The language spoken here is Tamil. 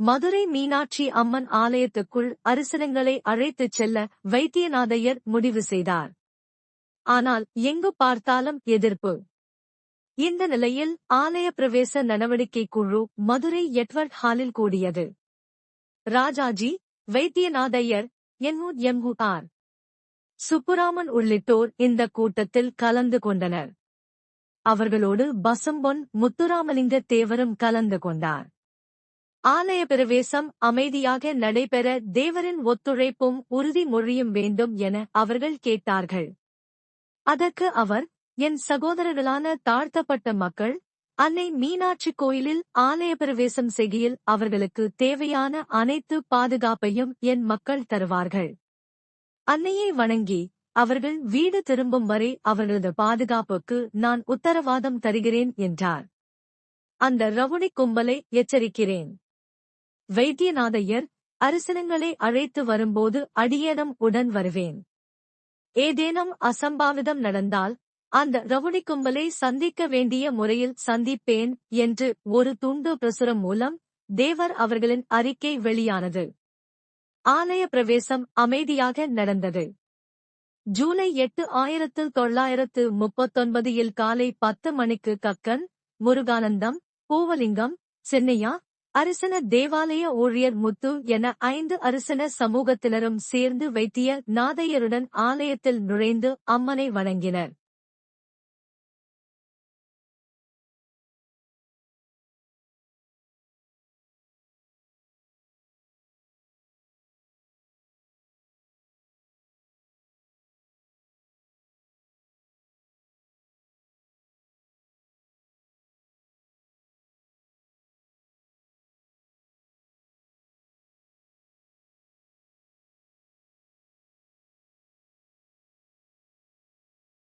மதுரை மீனாட்சி அம்மன் ஆலயத்துக்குள் அரசனங்களை அழைத்துச் செல்ல வைத்தியநாதையர் முடிவு செய்தார். ஆனால் எங்கு பார்த்தாலும் எதிர்ப்பு. இந்த நிலையில் ஆலய பிரவேச நடவடிக்கை குழு மதுரை எட்வர்ட் ஹாலில் கூடியது. ராஜாஜி, வைத்தியநாதையர், எம்.ஆர். சுப்புராமன் உள்ளிட்டோர் இந்த கூட்டத்தில் கலந்து கொண்டனர். அவர்களோடு பசும்பொன் முத்துராமலிங்க தேவரும் கலந்து கொண்டார். ஆலய பிரவேசம் அமைதியாக நடைபெற தேவரின் ஒத்துழைப்பும் உறுதிமொழியும் வேண்டும் என அவர்கள் கேட்டார்கள். அதற்கு அவர், என் சகோதரர்களான தாழ்த்தப்பட்ட மக்கள் அன்னை மீனாட்சி கோயிலில் ஆலய பிரவேசம் செய்கையில் அவர்களுக்கு தேவையான அனைத்து பாதுகாப்பையும் என் மக்கள் தருவார்கள். அன்னையை வணங்கி அவர்கள் வீடு திரும்பும் வரை அவர்களது பாதுகாப்புக்கு நான் உத்தரவாதம் தருகிறேன் என்றார். அந்த ரவுடி கும்பலை எச்சரிக்கிறேன். வைத்தியநாதையர், அரசனங்களை அழைத்து வரும்போது அடியேனும் உடன் வருவேன். ஏதேனும் அசம்பாவிதம் நடந்தால் அந்த ரவுடி கும்பலை சந்திக்க வேண்டிய முறையில் சந்திப்பேன் என்று ஒரு துண்டு பிரசுரம் மூலம் தேவர் அவர்களின் அறிக்கை வெளியானது. ஆலய பிரவேசம் அமைதியாக நடந்தது. ஜூலை 8, 1939 காலை 10 மணிக்கு கக்கன், முருகானந்தம், பூவலிங்கம், சின்னையா, அரசன தேவாலய ஊழியர் முத்து என 5 அரசன சமூகத்தினரும் சேர்ந்து வைத்திய நாதையருடன் ஆலயத்தில் நுழைந்து அம்மனை வணங்கினர்.